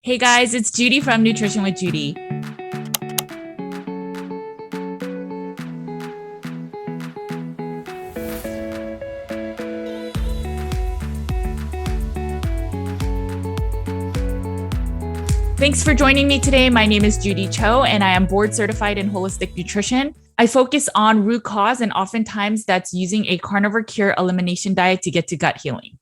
Hey guys, it's Judy from Nutrition with Judy. Thanks for joining me today. My name is Judy Cho, and I am board certified in holistic nutrition. I focus on root cause, and oftentimes that's using a carnivore cure elimination diet to get to gut healing.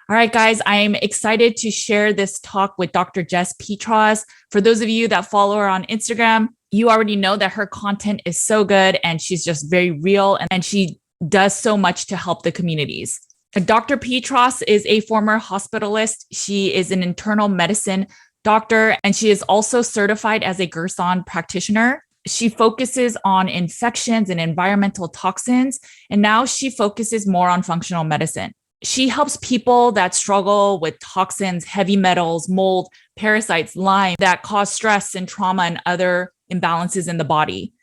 All right, guys, I'm excited to share this talk with Dr. Jess Peatross. For those of you that follow her on Instagram, you already know that her content is so good and she's just very real and she does so much to help the communities. Dr. Peatross is a former hospitalist. She is an internal medicine doctor and she is also certified as a Gerson Practitioner. She focuses on infections and environmental toxins, and now she focuses more on functional medicine. She helps people that struggle with toxins, heavy metals, mold, parasites, Lyme that cause stress and trauma and other imbalances in the body.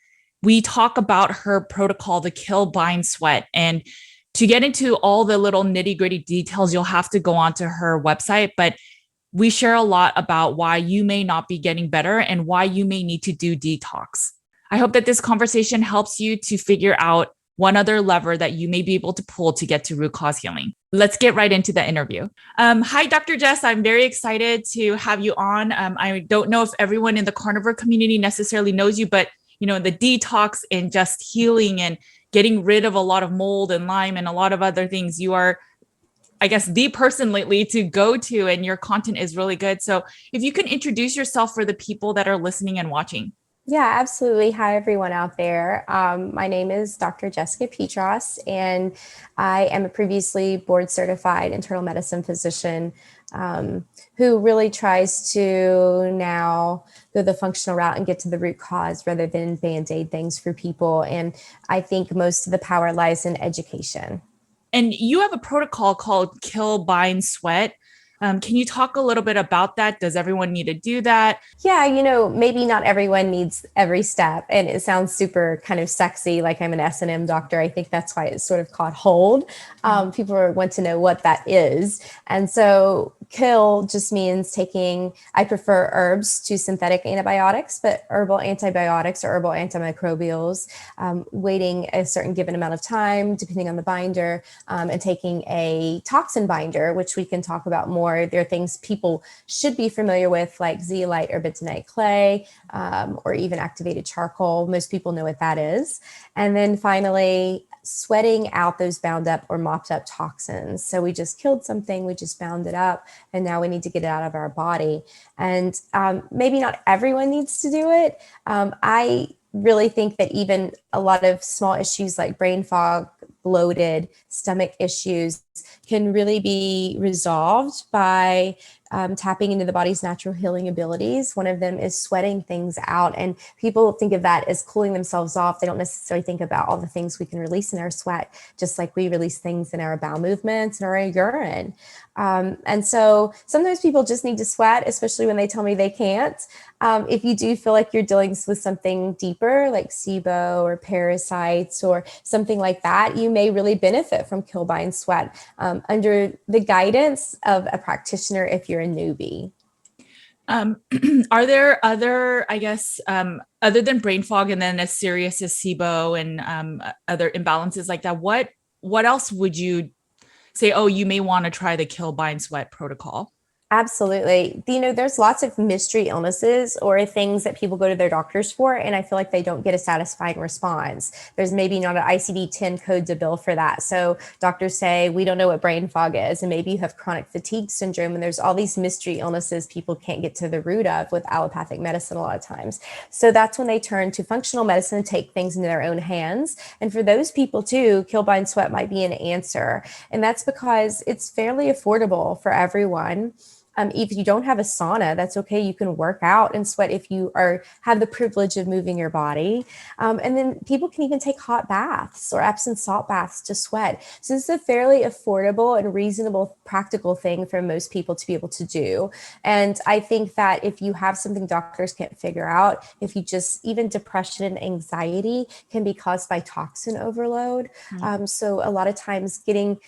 We talk about her protocol, the kill, bind, sweat. And to get into all the little nitty gritty details, you'll have to go onto her website. But we share a lot about why you may not be getting better and why you may need to do detox. I hope that this conversation helps you to figure out one other lever that you may be able to pull to get to root cause healing. Let's get right into the interview. Hi, Dr. Jess. I'm very excited to have you on. I don't know if everyone in the carnivore community necessarily knows you, but the detox and just healing and getting rid of a lot of mold and Lyme and a lot of other things, you are, I guess, the person lately to go to, and your content is really good. So if you can introduce yourself for the people that are listening and watching. Yeah, absolutely. Hi, everyone out there. My name is Dr. Jessica Peatross, and I am a previously board certified internal medicine physician who really tries to now go the functional route and get to the root cause rather than band-aid things for people. And I think most of the power lies in education. And you have a protocol called Kill, Bind, Sweat. Can you talk a little bit about that? Does everyone need to do that? Yeah, maybe not everyone needs every step, and it sounds super kind of sexy, like I'm an S&M doctor. I think that's why it's sort of caught hold. People want to know what that is. And so kill just means I prefer herbs to synthetic antibiotics, but herbal antibiotics or herbal antimicrobials, waiting a certain given amount of time, depending on the binder, and taking a toxin binder, which we can talk about more. There are things people should be familiar with, like zeolite or bentonite clay, or even activated charcoal. Most people know what that is. And then finally, sweating out those bound up or mopped up toxins. So we just killed something, we just bound it up, and now we need to get it out of our body. And maybe not everyone needs to do it. I really think that even a lot of small issues like brain fog, bloated, stomach issues can really be resolved by tapping into the body's natural healing abilities. One of them is sweating things out. And people think of that as cooling themselves off. They don't necessarily think about all the things we can release in our sweat, just like we release things in our bowel movements and our urine. And so sometimes people just need to sweat, especially when they tell me they can't. If you do feel like you're dealing with something deeper, like SIBO or parasites or something like that, you may really benefit from Kill, Bind, Sweat under the guidance of a practitioner if you're a newbie. Are there other, I guess, other than brain fog and then as serious as SIBO and other imbalances like that, what else would you say, oh, you may want to try the Kill, Bind, Sweat protocol? Absolutely. There's lots of mystery illnesses or things that people go to their doctors for, and I feel like they don't get a satisfying response. There's maybe not an ICD-10 code to bill for that. So doctors say, we don't know what brain fog is, and maybe you have chronic fatigue syndrome, and there's all these mystery illnesses people can't get to the root of with allopathic medicine a lot of times. So that's when they turn to functional medicine and take things into their own hands. And for those people too, Kill, Bind, Sweat might be an answer. And that's because it's fairly affordable for everyone. If you don't have a sauna, that's okay. You can work out and sweat if you have the privilege of moving your body. And then people can even take hot baths or Epsom salt baths to sweat. So this is a fairly affordable and reasonable, practical thing for most people to be able to do. And I think that if you have something doctors can't figure out, even depression and anxiety can be caused by toxin overload. So a lot of times getting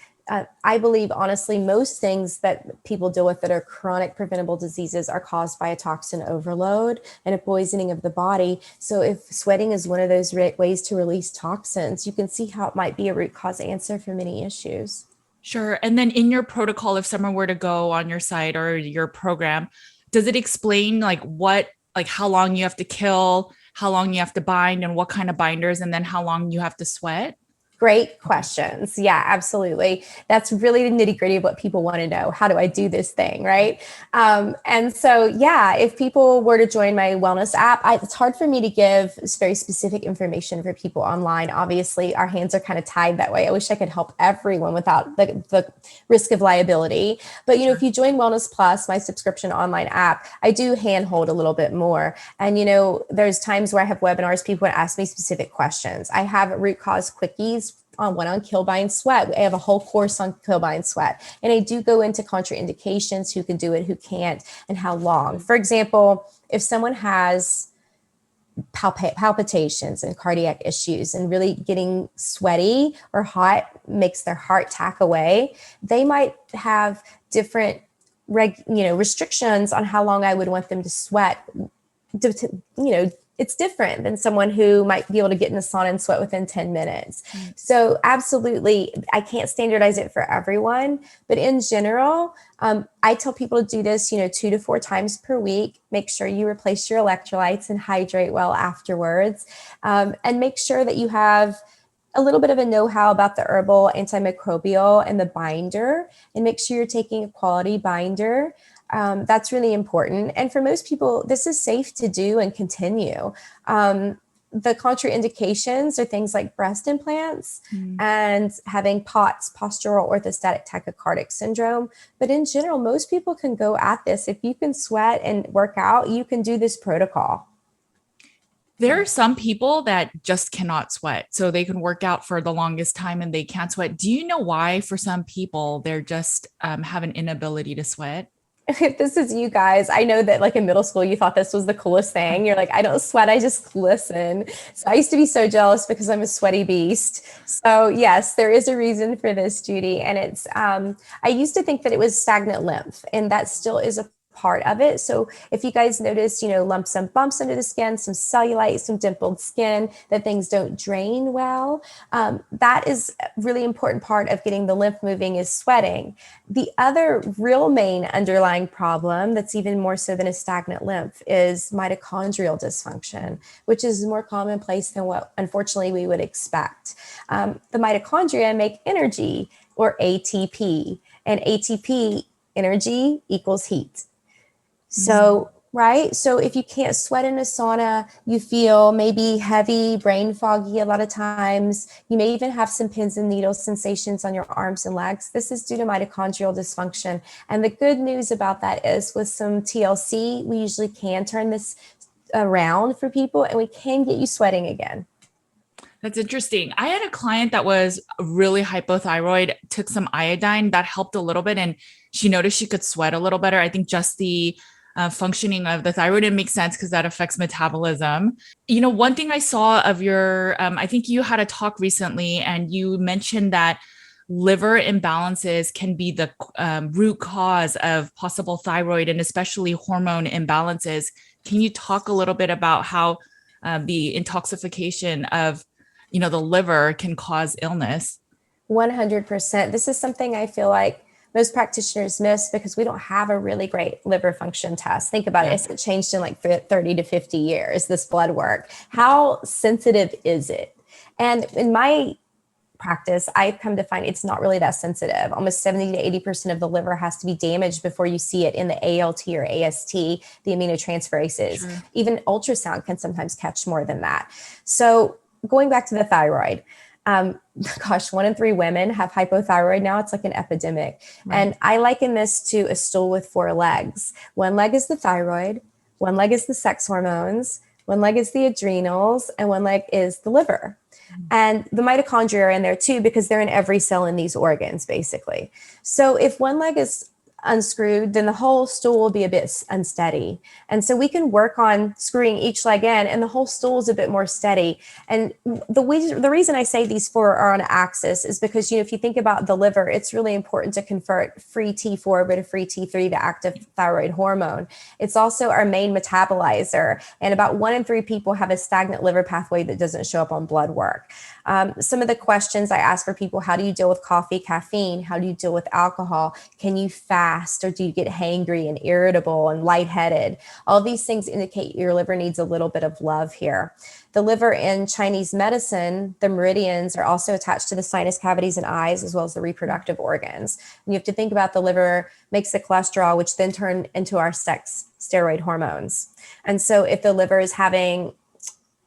I believe, honestly, most things that people deal with that are chronic preventable diseases are caused by a toxin overload and a poisoning of the body. So if sweating is one of those ways to release toxins, you can see how it might be a root cause answer for many issues. Sure. And then in your protocol, if someone were to go on your site or your program, does it explain like how long you have to kill, how long you have to bind, and what kind of binders, and then how long you have to sweat? Great questions. Yeah, absolutely. That's really the nitty gritty of what people want to know. How do I do this thing? Right. And so, yeah, if people were to join my wellness app, it's hard for me to give very specific information for people online. Obviously, our hands are kind of tied that way. I wish I could help everyone without the risk of liability. But, you know, if you join Wellness Plus, my subscription online app, I do handhold a little bit more. And, you know, there's times where I have webinars, people would ask me specific questions. I have root cause quickies on one on kill, bind, sweat. I have a whole course on kill, bind, sweat. And I do go into contraindications, who can do it, who can't, and how long. For example, if someone has palpitations and cardiac issues and really getting sweaty or hot makes their heart tack away, they might have different restrictions on how long I would want them to sweat. It's different than someone who might be able to get in the sauna and sweat within 10 minutes. So absolutely, I can't standardize it for everyone, but in general, I tell people to do this, 2 to 4 times per week. Make sure you replace your electrolytes and hydrate well afterwards. And make sure that you have a little bit of a know-how about the herbal antimicrobial and the binder, and make sure you're taking a quality binder. That's really important. And for most people, this is safe to do and continue. The contraindications are things like breast implants and having POTS, postural orthostatic tachycardic syndrome. But in general, most people can go at this. If you can sweat and work out, you can do this protocol. There are some people that just cannot sweat. So they can work out for the longest time and they can't sweat. Do you know why for some people they're just have an inability to sweat? If this is you guys, I know that like in middle school, you thought this was the coolest thing. You're like, I don't sweat, I just glisten. So I used to be so jealous because I'm a sweaty beast. So yes, there is a reason for this, Judy. And it's, I used to think that it was stagnant lymph, and that still is a part of it. So if you guys notice, lumps and bumps under the skin, some cellulite, some dimpled skin, that things don't drain well, that is a really important part of getting the lymph moving is sweating. The other real main underlying problem that's even more so than a stagnant lymph is mitochondrial dysfunction, which is more commonplace than what unfortunately we would expect. The mitochondria make energy, or ATP, and ATP, energy equals heat. So, right. So if you can't sweat in a sauna, you feel maybe heavy, brain foggy a lot of times. You may even have some pins and needles sensations on your arms and legs. This is due to mitochondrial dysfunction. And the good news about that is with some TLC, we usually can turn this around for people and we can get you sweating again. That's interesting. I had a client that was really hypothyroid, took some iodine that helped a little bit, and she noticed she could sweat a little better. I think just the functioning of the thyroid, it makes sense because that affects metabolism. One thing I saw of your, I think you had a talk recently and you mentioned that liver imbalances can be the root cause of possible thyroid and especially hormone imbalances. Can you talk a little bit about how the intoxication of the liver can cause illness? 100%. This is something I feel like most practitioners miss because we don't have a really great liver function test. Think about it. It's changed in like 30 to 50 years, this blood work. How sensitive is it? And in my practice, I've come to find it's not really that sensitive. Almost 70 to 80% of the liver has to be damaged before you see it in the ALT or AST, the aminotransferases. Sure. Even ultrasound can sometimes catch more than that. So going back to the thyroid, 1 in 3 women have hypothyroid now. It's like an epidemic. Right. And I liken this to a stool with 4 legs. 1 leg is the thyroid, 1 leg is the sex hormones, 1 leg is the adrenals, and 1 leg is the liver. And the mitochondria are in there too, because they're in every cell in these organs, basically. So if 1 leg is unscrewed, then the whole stool will be a bit unsteady. And so we can work on screwing each leg in, and the whole stool is a bit more steady. And the reason I say these four are on axis is because, if you think about the liver, it's really important to convert free T4 over to free T3, the active thyroid hormone. It's also our main metabolizer. And about 1 in 3 people have a stagnant liver pathway that doesn't show up on blood work. Some of the questions I ask for people: how do you deal with coffee, caffeine? How do you deal with alcohol? Can you fast, or do you get hangry and irritable and lightheaded? All these things indicate your liver needs a little bit of love here. The liver in Chinese medicine, the meridians are also attached to the sinus cavities and eyes, as well as the reproductive organs. And you have to think about the liver makes the cholesterol, which then turn into our sex steroid hormones. And so if the liver is having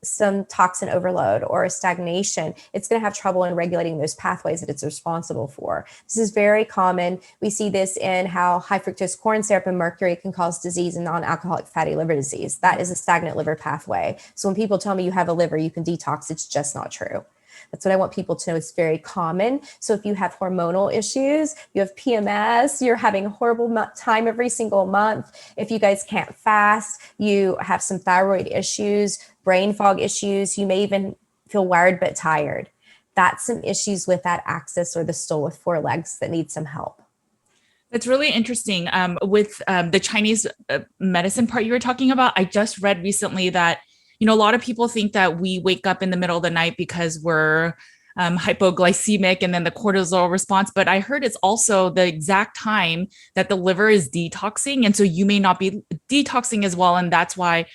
some toxin overload or a stagnation, it's going to have trouble in regulating those pathways that it's responsible for. This is very common. We see this in how high fructose corn syrup and mercury can cause disease and non-alcoholic fatty liver disease. That is a stagnant liver pathway. So when people tell me you have a liver, you can detox, it's just not true. That's what I want people to know. It's very common. So if you have hormonal issues, you have PMS, you're having a horrible time every single month, if you guys can't fast, you have some thyroid issues, brain fog issues, you may even feel wired but tired. That's some issues with that axis or the stool with 4 legs that need some help. That's really interesting. With the Chinese medicine part you were talking about, I just read recently that a lot of people think that we wake up in the middle of the night because we're hypoglycemic and then the cortisol response. But I heard it's also the exact time that the liver is detoxing. And so you may not be detoxing as well. And that's why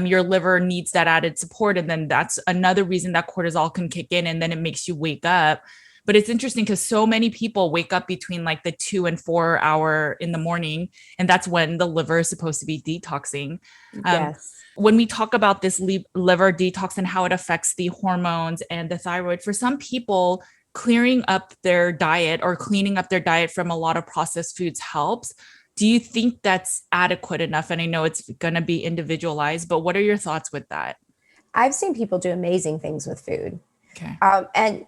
your liver needs that added support. And then that's another reason that cortisol can kick in, and then it makes you wake up. But it's interesting because so many people wake up between like the 2 and 4 hour in the morning. And that's when the liver is supposed to be detoxing. Yes. When we talk about this liver detox and how it affects the hormones and the thyroid, for some people, clearing up their diet or cleaning up their diet from a lot of processed foods helps. Do you think that's adequate enough? And I know it's going to be individualized, but what are your thoughts with that? I've seen people do amazing things with food. Okay. And,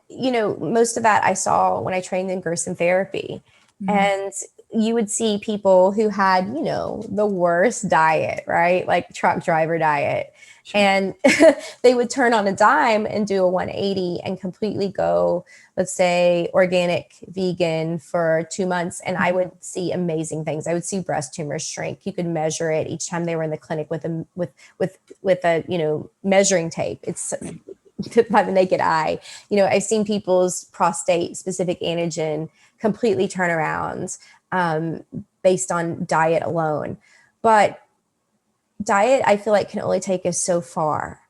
most of that I saw when I trained in Gerson therapy. Mm-hmm. And you would see people who had, the worst diet, right? Like truck driver diet. Sure. And they would turn on a dime and do a 180 and completely go, let's say, organic vegan for 2 months. And I would see amazing things. I would see breast tumors shrink. You could measure it each time they were in the clinic with a measuring tape. It's by the naked eye. I've seen people's prostate specific antigen completely turn around based on diet alone. But diet, I feel like, can only take us so far,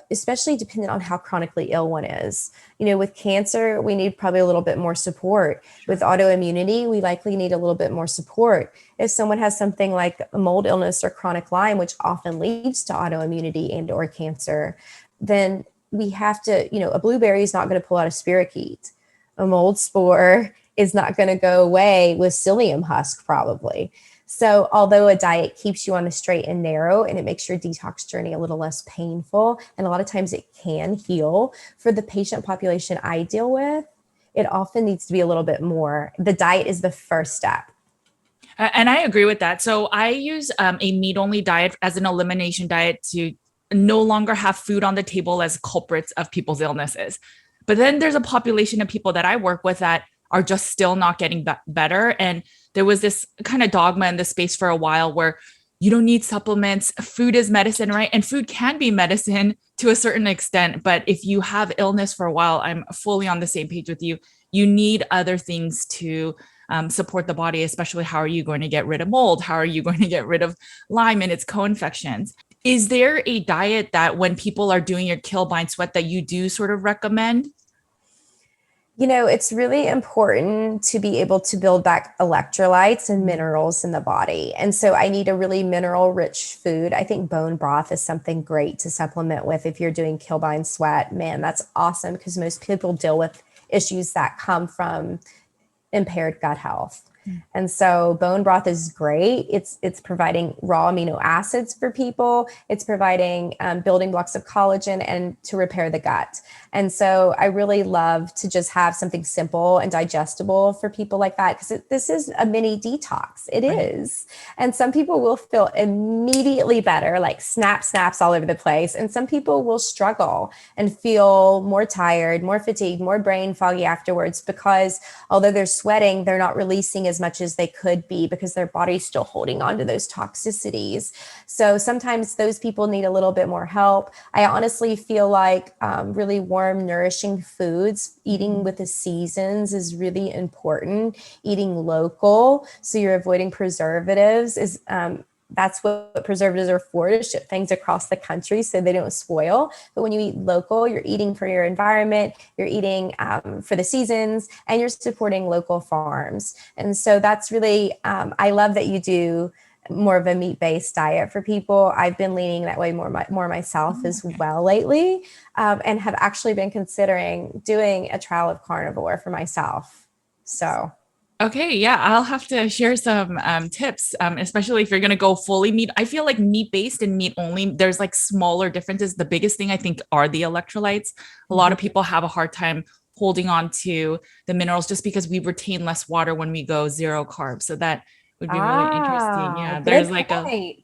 especially depending on how chronically ill one is. With cancer, we need probably a little bit more support. With autoimmunity, we likely need a little bit more support. If someone has something like a mold illness or chronic Lyme, which often leads to autoimmunity and or cancer, then we have to, a blueberry is not going to pull out a spirochete. A mold spore is not going to go away with psyllium husk probably. So although a diet keeps you on the straight and narrow and it makes your detox journey a little less painful, and a lot of times it can heal, for the patient population I deal with, it often needs to be a little bit more. The diet is the first step. And I agree with that. So I use a meat-only diet as an elimination diet to no longer have food on the table as culprits of people's illnesses. But then there's a population of people that I work with that are just still not getting better. And there was this kind of dogma in the space for a while where you don't need supplements. Food is medicine, right? And food can be medicine to a certain extent. But if you have illness for a while, I'm fully on the same page with you. You need other things to support the body, especially how are you going to get rid of mold? How are you going to get rid of Lyme and its co-infections? Is there a diet that when people are doing your kill, bind, sweat that you do sort of recommend? It's really important to be able to build back electrolytes and minerals in the body. And so I need a really mineral rich food. I think bone broth is something great to supplement with if you're doing kill, bind, sweat. Man, that's awesome, because most people deal with issues that come from impaired gut health. And so bone broth is great. It's providing raw amino acids for people. It's providing building blocks of collagen and to repair the gut. And so I really love to just have something simple and digestible for people like that, because this is a mini detox. It is. And some people will feel immediately better, like snaps all over the place. And some people will struggle and feel more tired, more fatigued, more brain foggy afterwards, because although they're sweating, they're not releasing as much as they could be because their body's still holding on to those toxicities. So sometimes those people need a little bit more help. I honestly feel like really warm, nourishing foods, eating with the seasons is really important. Eating local, so you're avoiding preservatives, is that's what preservatives are for, to ship things across the country so they don't spoil. But when you eat local, you're eating for your environment, you're eating for the seasons, and you're supporting local farms. And so that's really, I love that you do more of a meat-based diet for people. I've been leaning that way more myself as well lately, and have actually been considering doing a trial of carnivore for myself. So. Okay, yeah, I'll have to share some tips, especially if you're going to go fully meat. I feel like meat-based and meat only, there's like smaller differences. The biggest thing I think are the electrolytes. A lot of people have a hard time holding on to the minerals just because we retain less water when we go zero carbs. So that would be really interesting. Yeah, Good there's like point.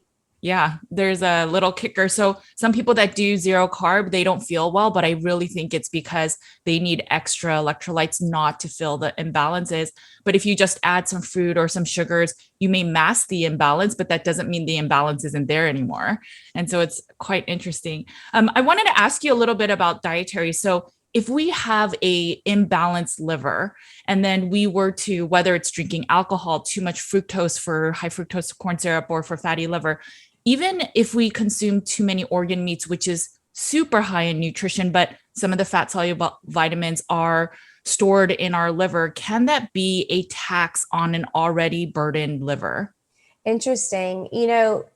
there's a little kicker. So some people that do zero carb, they don't feel well, but I really think it's because they need extra electrolytes not to fill the imbalances. But if you just add some fruit or some sugars, you may mask the imbalance, but that doesn't mean the imbalance isn't there anymore. And so it's quite interesting. I wanted to ask you a little bit about dietary. So if we have a imbalanced liver, and then we were to, whether it's drinking alcohol, too much fructose for high fructose corn syrup or for fatty liver, even if we consume too many organ meats, which is super high in nutrition, but some of the fat soluble vitamins are stored in our liver, can that be a tax on an already burdened liver? Interesting.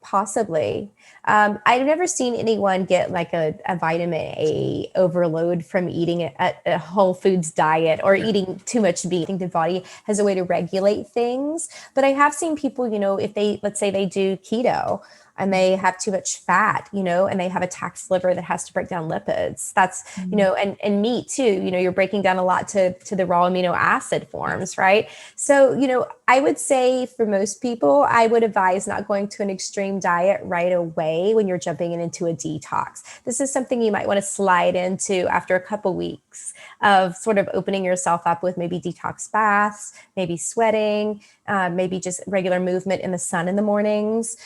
Possibly. I've never seen anyone get like a vitamin A overload from eating a whole foods diet or eating too much meat. I think the body has a way to regulate things. But I have seen people, if let's say they do keto and they have too much fat, and they have a taxed liver that has to break down lipids. That's, and meat too, you're breaking down a lot to the raw amino acid forms, right? So, I would say for most people, I would advise not going to an extreme diet right away when you're jumping into a detox. This is something you might want to slide into after a couple weeks of sort of opening yourself up with maybe detox baths, maybe sweating, maybe just regular movement in the sun in the mornings,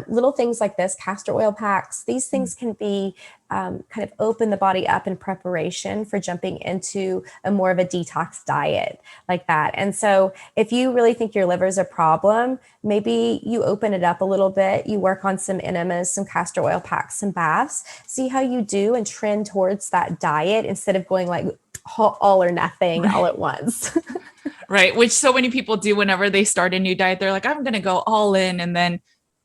little things like this, castor oil packs. These things can be kind of open the body up in preparation for jumping into a more of a detox diet like that. And so if you really think your liver is a problem, maybe you open it up a little bit, you work on some enemas, some castor oil packs, some baths, see how you do and trend towards that diet instead of going like all or nothing all at once. Right. Which so many people do whenever they start a new diet. They're like, I'm going to go all in. And then,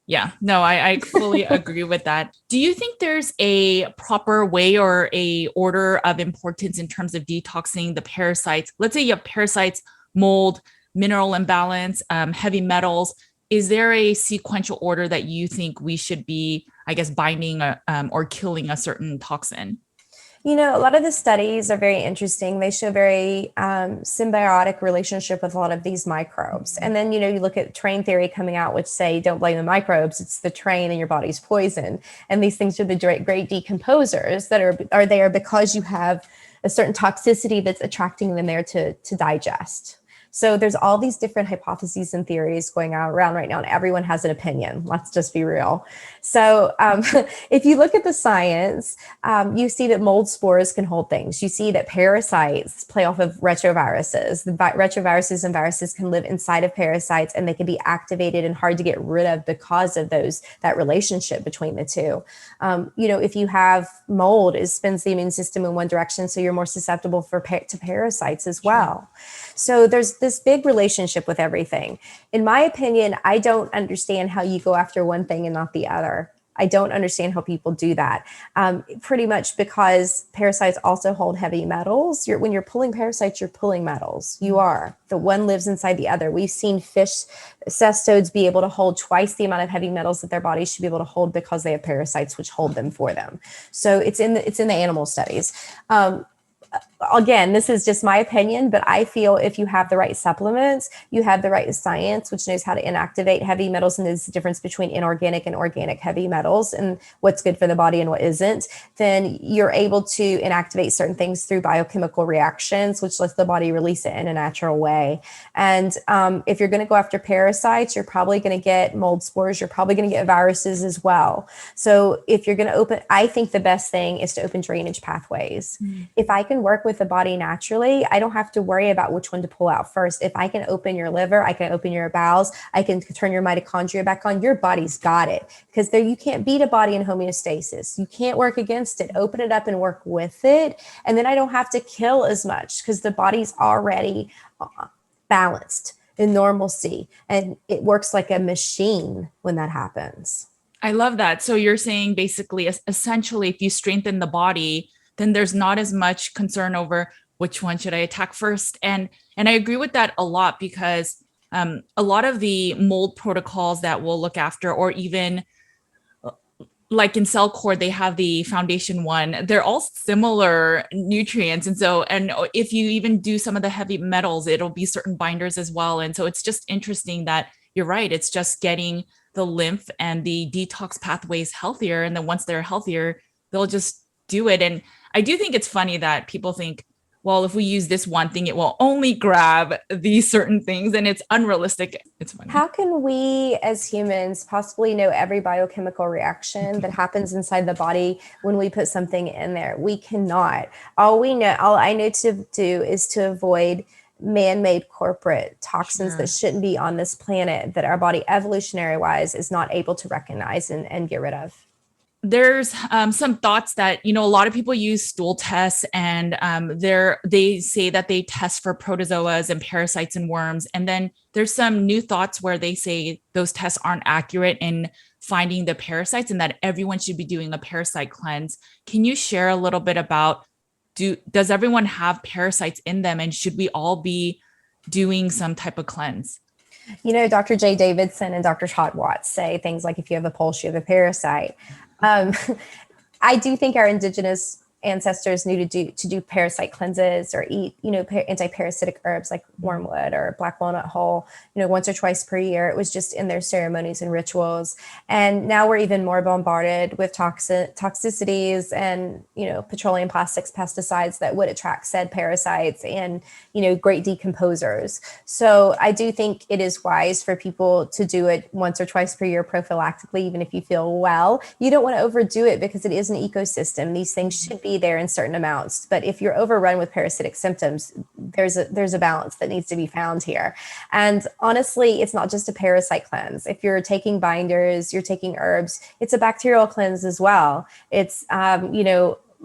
yeah, no, I fully agree with that. Do you think there's a proper way or a order of importance in terms of detoxing the parasites? Let's say you have parasites, mold, mineral imbalance, heavy metals. Is there a sequential order that you think we should be, I guess, binding or killing a certain toxin? A lot of the studies are very interesting. They show very symbiotic relationship with a lot of these microbes. And then, you look at train theory coming out, which say, don't blame the microbes, it's the train and your body's poison. And these things are the great decomposers that are there because you have a certain toxicity that's attracting them there to digest. So there's all these different hypotheses and theories going around right now, and everyone has an opinion. Let's just be real. So if you look at the science, you see that mold spores can hold things. You see that parasites play off of retroviruses. The retroviruses and viruses can live inside of parasites, and they can be activated and hard to get rid of because of that relationship between the two. If you have mold, it spins the immune system in one direction, so you're more susceptible to parasites as well. So there's this big relationship with everything. In my opinion, I don't understand how you go after one thing and not the other. I don't understand how people do that. Pretty much because parasites also hold heavy metals. When you're pulling parasites, you're pulling metals. You are. The one lives inside the other. We've seen fish cestodes be able to hold twice the amount of heavy metals that their bodies should be able to hold because they have parasites which hold them for them. So it's in the animal studies. Again, this is just my opinion, but I feel if you have the right supplements, you have the right science, which knows how to inactivate heavy metals, and there's the difference between inorganic and organic heavy metals and what's good for the body and what isn't, then you're able to inactivate certain things through biochemical reactions, which lets the body release it in a natural way. And if you're going to go after parasites, you're probably going to get mold spores. You're probably going to get viruses as well. So if you're going to open, I think the best thing is to open drainage pathways. If I can work with the body naturally, I don't have to worry about which one to pull out first. If I can open your liver, I can open your bowels, I can turn your mitochondria back on, your body's got it. Because there, you can't beat a body in homeostasis. You can't work against it. Open it up and work with it. And then I don't have to kill as much because the body's already balanced in normalcy. And it works like a machine when that happens. I love that. So you're saying basically, essentially, if you strengthen the body, then there's not as much concern over which one should I attack first. And I agree with that a lot because a lot of the mold protocols that we'll look after, or even like in cell core, they have the foundation one, they're all similar nutrients. And so, and if you even do some of the heavy metals, it'll be certain binders as well. And so it's just interesting that you're right. It's just getting the lymph and the detox pathways healthier. And then once they're healthier, they'll just do it. And I do think it's funny that people think, well, if we use this one thing, it will only grab these certain things, and it's unrealistic. It's funny. How can we as humans possibly know every biochemical reaction that happens inside the body when we put something in there? We cannot. All I know to do is to avoid man-made corporate toxins that shouldn't be on this planet, that our body evolutionary wise is not able to recognize and get rid of. There's some thoughts that, a lot of people use stool tests, and they say that they test for protozoas and parasites and worms. And then there's some new thoughts where they say those tests aren't accurate in finding the parasites, and that everyone should be doing a parasite cleanse. Can you share a little bit about, does everyone have parasites in them, and should we all be doing some type of cleanse? Dr. J. Davidson and Dr. Todd Watts say things like, if you have a pulse, you have a parasite. I do think our indigenous ancestors knew to do parasite cleanses or eat, anti-parasitic herbs like wormwood or black walnut hull, once or twice per year. It was just in their ceremonies and rituals. And now we're even more bombarded with toxicities and, petroleum plastics, pesticides that would attract said parasites and, great decomposers. So I do think it is wise for people to do it once or twice per year prophylactically, even if you feel well. You don't want to overdo it because it is an ecosystem. These things should be there in certain amounts. But if you're overrun with parasitic symptoms, there's a balance that needs to be found here. And honestly, it's not just a parasite cleanse. If you're taking binders, you're taking herbs, it's a bacterial cleanse as well. It's,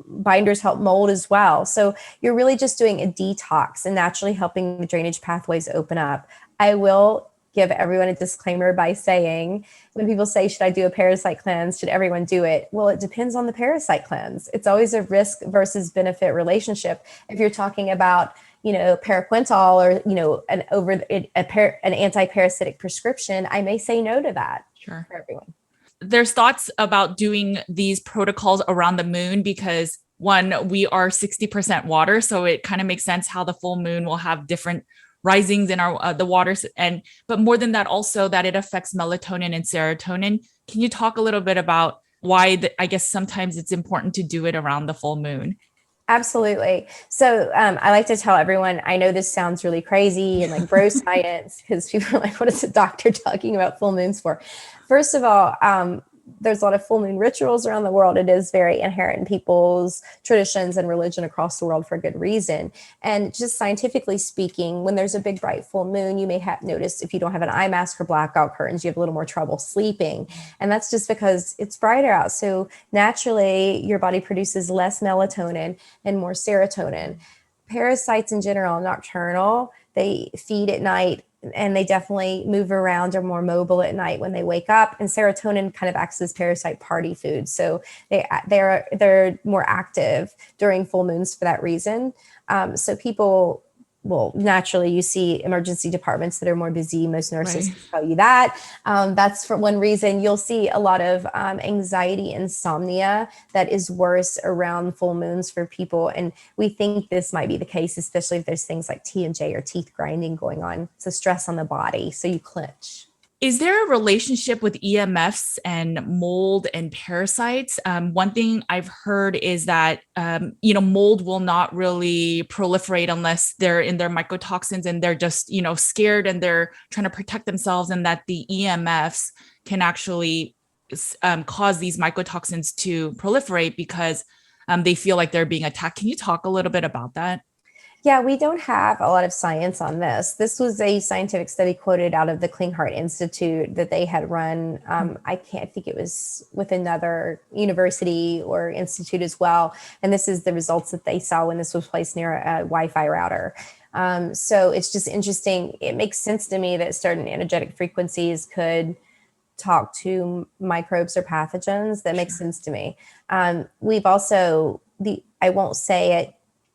binders help mold as well. So you're really just doing a detox and naturally helping the drainage pathways open up. I will give everyone a disclaimer by saying, when people say, should I do a parasite cleanse? Should everyone do it? Well, it depends on the parasite cleanse. It's always a risk versus benefit relationship. If you're talking about, paraquintal or, an anti-parasitic prescription, I may say no to that. Sure. For everyone. There's thoughts about doing these protocols around the moon because, one, we are 60% water. So it kind of makes sense how the full moon will have different risings in our the waters, but more than that, also that it affects melatonin and serotonin. Can you talk a little bit about why I guess sometimes it's important to do it around the full moon? Absolutely. So I like to tell everyone, I know this sounds really crazy and like bro science, because people are like, what is a doctor talking about full moons for? First of all, there's a lot of full moon rituals around the world. It is very inherent in people's traditions and religion across the world for good reason. And just scientifically speaking, when there's a big bright full moon, you may have noticed if you don't have an eye mask or blackout curtains, you have a little more trouble sleeping. And that's just because it's brighter out. So naturally, your body produces less melatonin and more serotonin. Parasites in general, nocturnal, they feed at night and they definitely move around, are more mobile at night when they wake up. And serotonin kind of acts as parasite party food, so they're more active during full moons for that reason. So people, well, naturally, you see emergency departments that are more busy. Most nurses Right. tell you that. That's for one reason. You'll see a lot of anxiety, insomnia that is worse around full moons for people. And we think this might be the case, especially if there's things like TMJ or teeth grinding going on. It's a stress on the body. So you clench. Is there a relationship with EMFs and mold and parasites? One thing I've heard is that mold will not really proliferate unless they're in their mycotoxins and they're just scared and they're trying to protect themselves, and that the EMFs can actually cause these mycotoxins to proliferate because they feel like they're being attacked. Can you talk a little bit about that? Yeah, we don't have a lot of science on this. This was a scientific study quoted out of the Clean Heart Institute that they had run. I think it was with another university or institute as well. And this is the results that they saw when this was placed near a Wi-Fi router. So it's just interesting. It makes sense to me that certain energetic frequencies could talk to microbes or pathogens. That makes sense to me. We've also, I won't say it,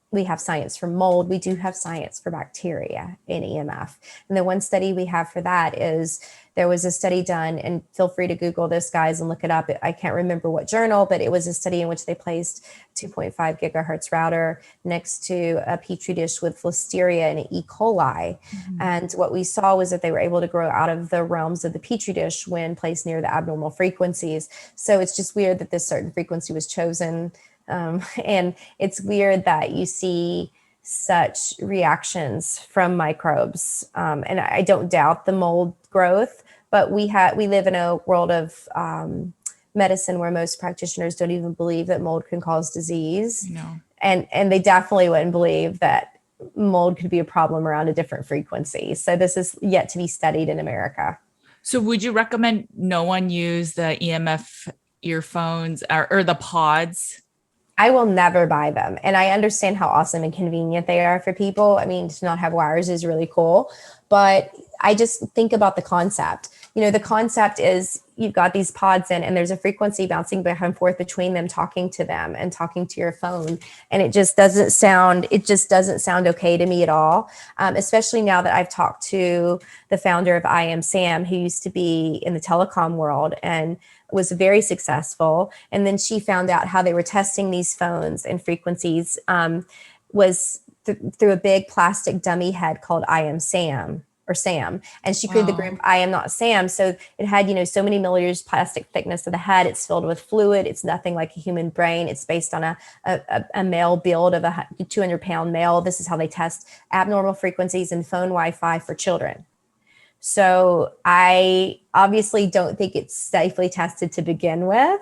we have science for mold. We do have science for bacteria in EMF. And the one study we have for that is there was a study done, and feel free to Google this, guys, and look it up. I can't remember what journal, but it was a study in which they placed 2.5 gigahertz router next to a petri dish with Listeria and E. coli. Mm-hmm. And what we saw was that they were able to grow out of the realms of the petri dish when placed near the abnormal frequencies. So it's just weird that this certain frequency was chosen. And it's weird that you see such reactions from microbes. And I don't doubt the mold growth, but we live in a world of medicine where most practitioners don't even believe that mold can cause disease. No. And they definitely wouldn't believe that mold could be a problem around a different frequency. So this is yet to be studied in America. So would you recommend no one use the EMF earphones or the pods? I will never buy them. And I understand how awesome and convenient they are for people. I mean, to not have wires is really cool, but I just think about the concept. The concept is you've got these pods in, and there's a frequency bouncing back and forth between them, talking to them and talking to your phone. And it just doesn't sound okay to me at all. Especially now that I've talked to the founder of I Am Sam, who used to be in the telecom world and was very successful. And then she found out how they were testing these phones and frequencies was through a big plastic dummy head called I Am Sam. Or Sam, and she created the group I Am Not Sam. So it had, so many milliliters plastic thickness of the head. It's filled with fluid. It's nothing like a human brain. It's based on a male build of a 200-pound male. This is how they test abnormal frequencies and phone Wi-Fi for children. So I obviously don't think it's safely tested to begin with,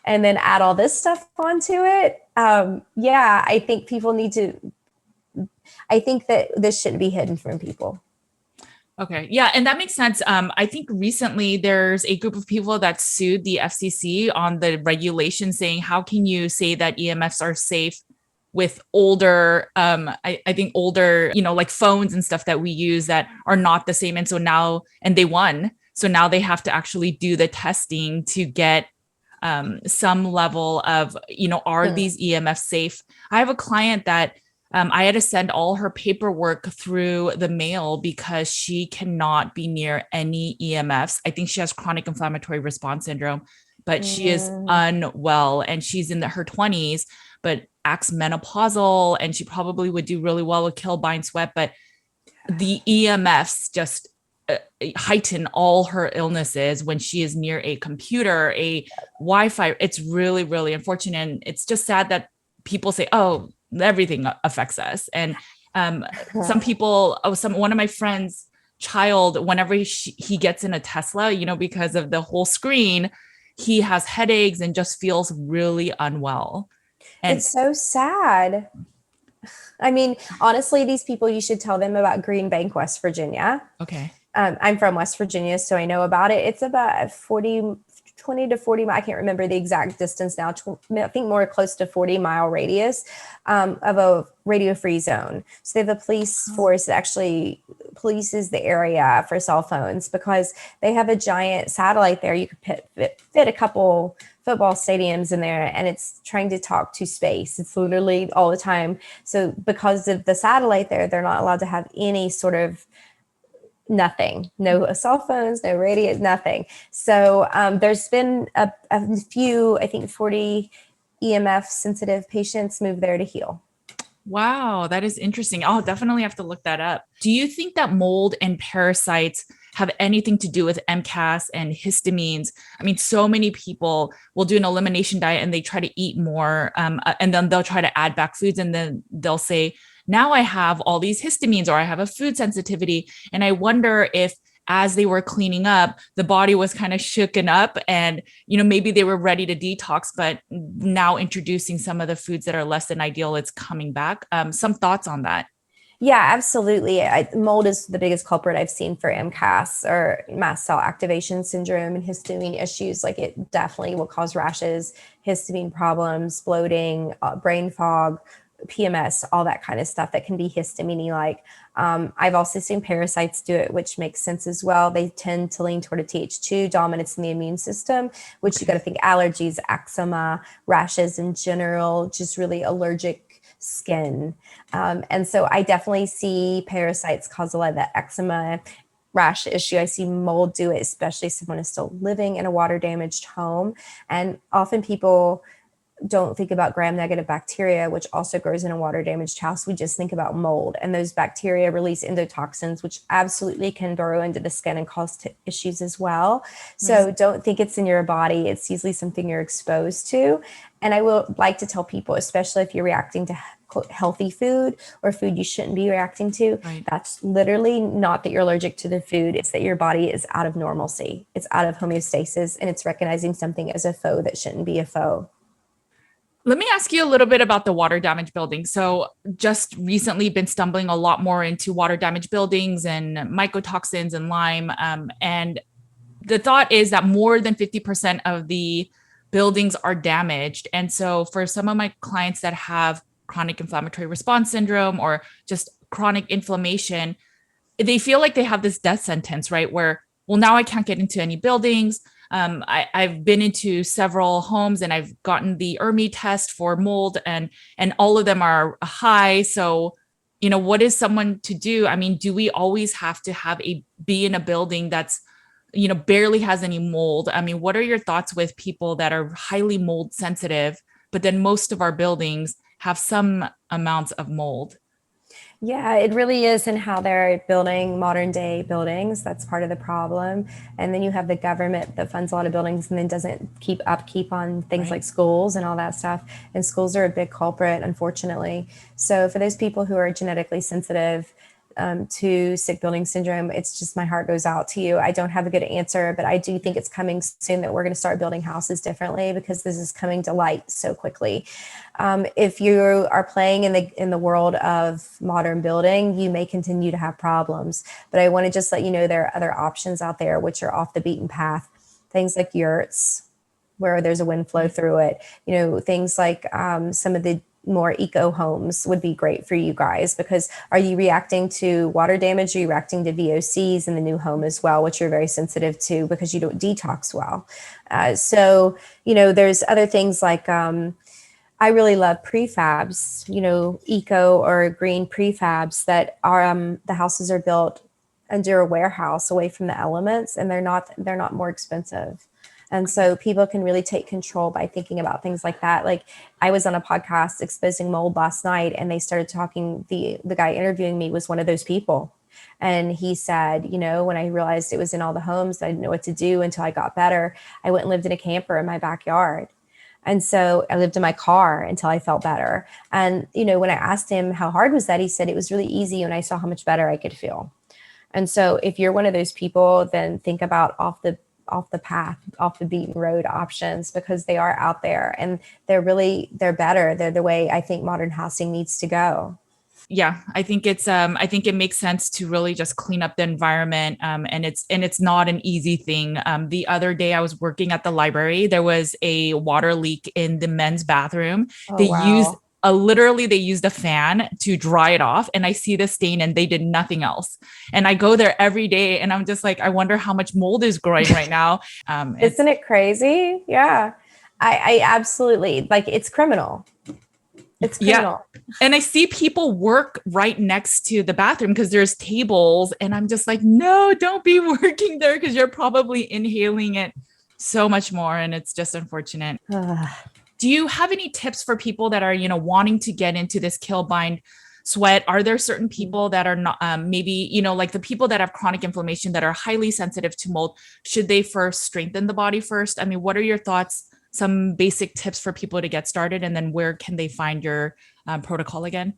and then add all this stuff onto it. I think people need to. I think that this shouldn't be hidden from people. Okay. Yeah. And that makes sense. I think recently there's a group of people that sued the FCC on the regulation saying, how can you say that EMFs are safe with older, I think older, like phones and stuff that we use that are not the same. And so now, and they won. So now they have to actually do the testing to get some level of, are these EMFs safe? I have a client that I had to send all her paperwork through the mail because she cannot be near any EMFs. I think she has chronic inflammatory response syndrome, but she is unwell, and she's in her 20s, but acts menopausal, and she probably would do really well with kill, bind, sweat. But the EMFs just heighten all her illnesses when she is near a computer, a Wi-Fi. It's really, really unfortunate. And it's just sad that people say, oh, everything affects us. And some people, one of my friends' child, whenever he gets in a Tesla, because of the whole screen, he has headaches and just feels really unwell. And it's so sad. I mean, honestly, these people, you should tell them about Green Bank, West Virginia. Okay. I'm from West Virginia, so I know about it. It's about 20 to 40, I can't remember the exact distance now. I think more close to 40-mile radius of a radio-free zone. So they have a police force that actually polices the area for cell phones because they have a giant satellite there. You could fit a couple football stadiums in there, and it's trying to talk to space. It's literally all the time. So because of the satellite there, they're not allowed to have any sort of nothing, no cell phones, no radio, nothing. So there's been a few, I think 40 EMF sensitive patients move there to heal. Wow, that is interesting. I'll definitely have to look that up. Do you think that mold and parasites have anything to do with MCAS and histamines? I mean, so many people will do an elimination diet and they try to eat more, and then they'll try to add back foods, and then they'll say, now I have all these histamines or I have a food sensitivity. And I wonder if as they were cleaning up, the body was kind of shooken up and, maybe they were ready to detox, but now introducing some of the foods that are less than ideal, it's coming back. Some thoughts on that? Yeah, absolutely. Mold is the biggest culprit I've seen for MCAS or mast cell activation syndrome and histamine issues. Like it definitely will cause rashes, histamine problems, bloating, brain fog, PMS, all that kind of stuff that can be histamine-like. I've also seen parasites do it, which makes sense as well. They tend to lean toward a Th2 dominance in the immune system, which you got to think allergies, eczema, rashes in general, just really allergic skin. And so I definitely see parasites cause a lot of that eczema rash issue. I see mold do it, especially if someone is still living in a water damaged home. And often people don't think about gram-negative bacteria, which also grows in a water-damaged house. We just think about mold, and those bacteria release endotoxins, which absolutely can burrow into the skin and cause issues as well. So don't think it's in your body. It's usually something you're exposed to. And I will like to tell people, especially if you're reacting to healthy food or food you shouldn't be reacting to, that's literally not that you're allergic to the food. It's that your body is out of normalcy. It's out of homeostasis, and it's recognizing something as a foe that shouldn't be a foe. Let me ask you a little bit about the water damage buildings. So just recently been stumbling a lot more into water damage buildings and mycotoxins and Lyme. And the thought is that more than 50% of the buildings are damaged. And so for some of my clients that have chronic inflammatory response syndrome or just chronic inflammation, they feel like they have this death sentence, right? Where, well, now I can't get into any buildings. I've been into several homes and I've gotten the ERMI test for mold, and all of them are high. So, what is someone to do? I mean, do we always have to be in a building that's, barely has any mold? I mean, what are your thoughts with people that are highly mold sensitive, but then most of our buildings have some amounts of mold? Yeah, it really is in how they're building modern day buildings. That's part of the problem. And then you have the government that funds a lot of buildings and then doesn't keep upkeep on things like schools and all that stuff. And schools are a big culprit, unfortunately. So for those people who are genetically sensitive to sick building syndrome, it's just my heart goes out to you. I don't have a good answer, but I do think it's coming soon that we're going to start building houses differently because this is coming to light so quickly. If you are playing in the world of modern building, you may continue to have problems. But I want to just let you know there are other options out there which are off the beaten path. Things like yurts, where there's a wind flow through it. Things like some of the more eco homes would be great for you guys, because are you reacting to water damage? Are you reacting to VOCs in the new home as well, which you're very sensitive to because you don't detox well? So there's other things like I really love prefabs, eco or green prefabs that are the houses are built under a warehouse away from the elements, and they're not more expensive. And so people can really take control by thinking about things like that. Like I was on a podcast exposing mold last night, and they started talking, the guy interviewing me was one of those people. And he said, when I realized it was in all the homes, I didn't know what to do until I got better. I went and lived in a camper in my backyard. And so I lived in my car until I felt better. And, when I asked him how hard was that, he said it was really easy when I saw how much better I could feel. And so if you're one of those people, then think about off the path, off the beaten road options, because they are out there and they're better. They're the way I think modern housing needs to go. Yeah, I think I think it makes sense to really just clean up the environment. And it's not an easy thing. The other day I was working at the library, there was a water leak in the men's bathroom. Oh, They used wow. literally they used a fan to dry it off, and I see the stain and they did nothing else. And I go there every day and I'm just like, I wonder how much mold is growing right now. It's Isn't it crazy? Yeah. I absolutely like it's criminal. It's Yeah. criminal. And I see people work right next to the bathroom because there's tables. And I'm just like, no, don't be working there because you're probably inhaling it so much more. And it's just unfortunate. Do you have any tips for people that are, wanting to get into this kill, bind, sweat? Are there certain people that are not, maybe, like the people that have chronic inflammation that are highly sensitive to mold? Should they first strengthen the body first? I mean, what are your thoughts? Some basic tips for people to get started, and then where can they find your protocol again?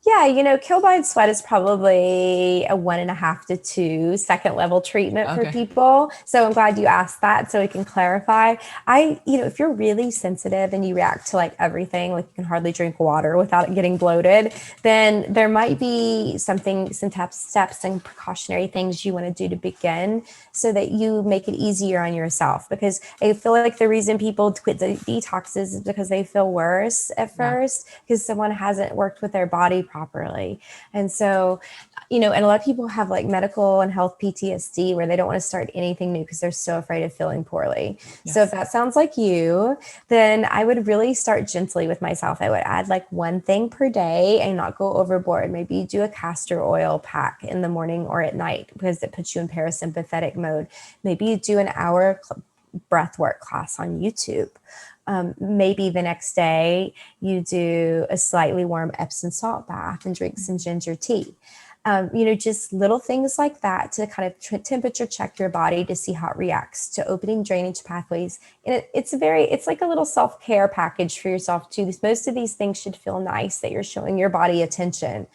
Yeah, kill by sweat is probably a 1.5 to 2 second level treatment for Okay. people. So I'm glad you asked that so we can clarify. If you're really sensitive and you react to like everything, like you can hardly drink water without it getting bloated, then there might be some steps and precautionary things you want to do to begin so that you make it easier on yourself. Because I feel like the reason people quit the detoxes is because they feel worse at Yeah. first because someone hasn't worked with their body properly. And so, and a lot of people have like medical and health PTSD where they don't want to start anything new because they're so afraid of feeling poorly. Yes. So if that sounds like you, then I would really start gently with myself. I would add like one thing per day and not go overboard. Maybe do a castor oil pack in the morning or at night because it puts you in parasympathetic mode. Maybe you do an hour breath work class on YouTube. Maybe the next day you do a slightly warm Epsom salt bath and drink some ginger tea. Just little things like that to kind of temperature check your body to see how it reacts to opening drainage pathways. And it's like a little self-care package for yourself too. Most of these things should feel nice that you're showing your body attention.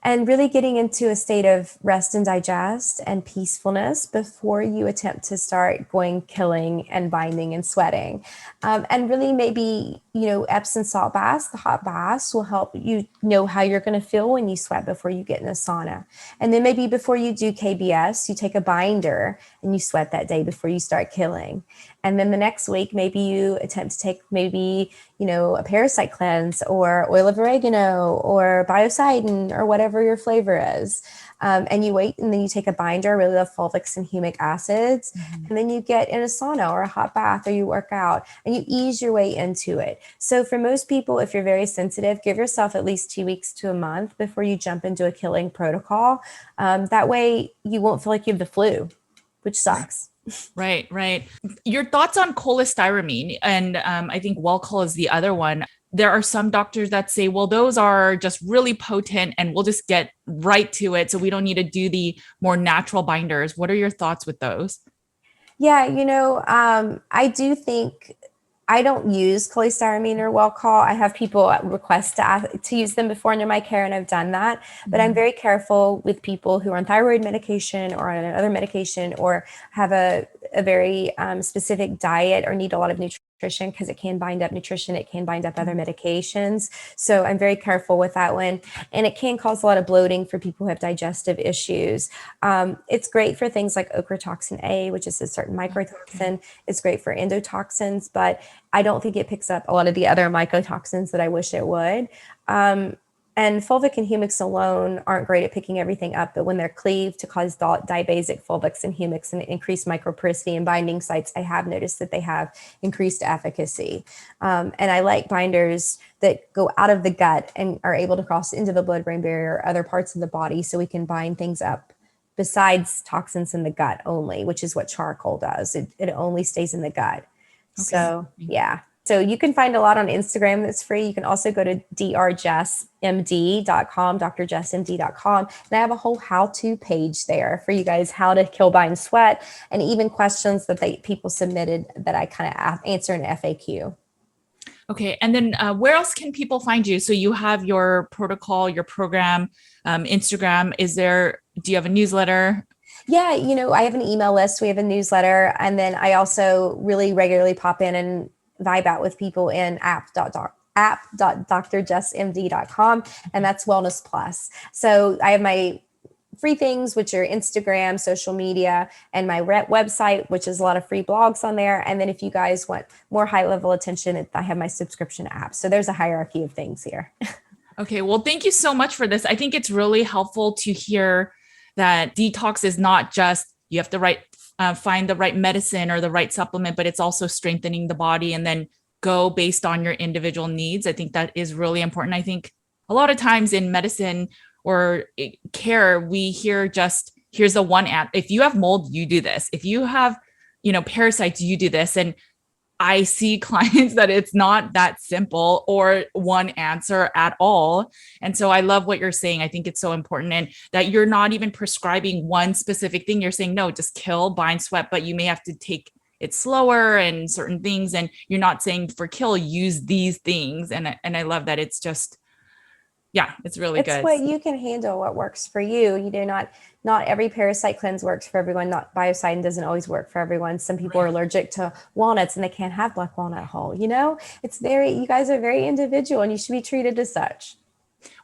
And really getting into a state of rest and digest and peacefulness before you attempt to start going killing and binding and sweating. And really maybe, Epsom salt baths, the hot baths will help you know how you're going to feel when you sweat before you get in a sauna. And then maybe before you do KBS, you take a binder and you sweat that day before you start killing. And then the next week, maybe you attempt to take a parasite cleanse or oil of oregano or biocidin or whatever your flavor is. And you wait and then you take a binder, really love fulvics and humic acids. Mm-hmm. And then you get in a sauna or a hot bath or you work out and you ease your way into it. So for most people, if you're very sensitive, give yourself at least 2 weeks to a month before you jump into a killing protocol. That way you won't feel like you have the flu, which sucks. Right, right. Your thoughts on cholestyramine, and I think Welchol is the other one. There are some doctors that say, well, those are just really potent and we'll just get right to it. So we don't need to do the more natural binders. What are your thoughts with those? Yeah, I do think I don't use cholestyramine or Welchol. I have people request to use them before under my care, and I've done that. But I'm very careful with people who are on thyroid medication or on another medication or have a very specific diet or need a lot of nutrition because it can bind up nutrition. It can bind up other medications. So I'm very careful with that one. And it can cause a lot of bloating for people who have digestive issues. It's great for things like ochratoxin A, which is a certain mycotoxin. It's great for endotoxins, but I don't think it picks up a lot of the other mycotoxins that I wish it would. And fulvic and humics alone aren't great at picking everything up, but when they're cleaved to cause dibasic fulvics and humics and increase microporicity and binding sites, I have noticed that they have increased efficacy. And I like binders that go out of the gut and are able to cross into the blood-brain barrier or other parts of the body so we can bind things up besides toxins in the gut only, which is what charcoal does. It only stays in the gut. Okay. So, yeah. So you can find a lot on Instagram that's free. You can also go to drjessmd.com, drjessmd.com. And I have a whole how-to page there for you guys, how to kill, bind, sweat, and even questions that people submitted that I kind of answer in FAQ. Okay. And then where else can people find you? So you have your protocol, your program, Instagram. Do you have a newsletter? Yeah, I have an email list. We have a newsletter. And then I also really regularly pop in and vibe out with people in app.drjessmd.com, and that's Wellness Plus. So I have my free things, which are Instagram, social media, and my website, which is a lot of free blogs on there. And then if you guys want more high level attention, I have my subscription app. So there's a hierarchy of things here. Okay. Well, thank you so much for this. I think it's really helpful to hear that detox is not just you have to find the right medicine or the right supplement, but it's also strengthening the body and then go based on your individual needs. I think that is really important. I think a lot of times in medicine or care, we hear just, here's the one app. If you have mold, you do this. If you have, parasites, you do this. And I see clients that it's not that simple or one answer at all. And so I love what you're saying. I think it's so important, and that you're not even prescribing one specific thing. You're saying, no, just kill, bind, sweat, but you may have to take it slower and certain things. And you're not saying for kill, use these things. And I love that. It's just, yeah, it's really good. It's what you can handle, what works for you. Not every parasite cleanse works for everyone. Not biocidin doesn't always work for everyone. Some people are allergic to walnuts and they can't have black walnut hull. You guys are very individual and you should be treated as such.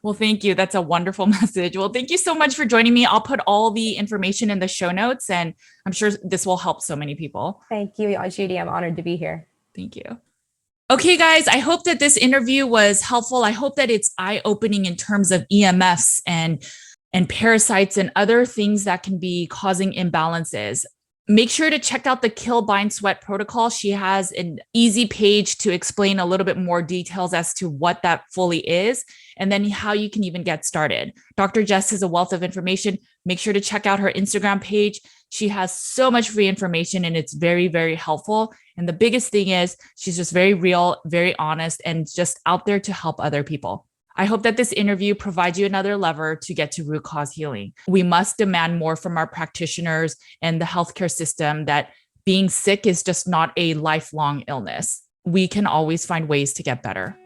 Well, thank you. That's a wonderful message. Well, thank you so much for joining me. I'll put all the information in the show notes, and I'm sure this will help so many people. Thank you, Judy. I'm honored to be here. Thank you. Okay, guys, I hope that this interview was helpful. I hope that it's eye-opening in terms of EMFs and parasites and other things that can be causing imbalances. Make sure to check out the Kill, Bind, Sweat protocol. She has an easy page to explain a little bit more details as to what that fully is, and then how you can even get started. Dr. Jess has a wealth of information. Make sure to check out her Instagram page. She has so much free information and it's very, very helpful. And the biggest thing is she's just very real, very honest, and just out there to help other people. I hope that this interview provides you another lever to get to root cause healing. We must demand more from our practitioners and the healthcare system, that being sick is just not a lifelong illness. We can always find ways to get better.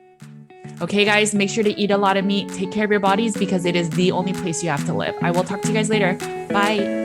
Okay, guys, make sure to eat a lot of meat. Take care of your bodies, because it is the only place you have to live. I will talk to you guys later. Bye.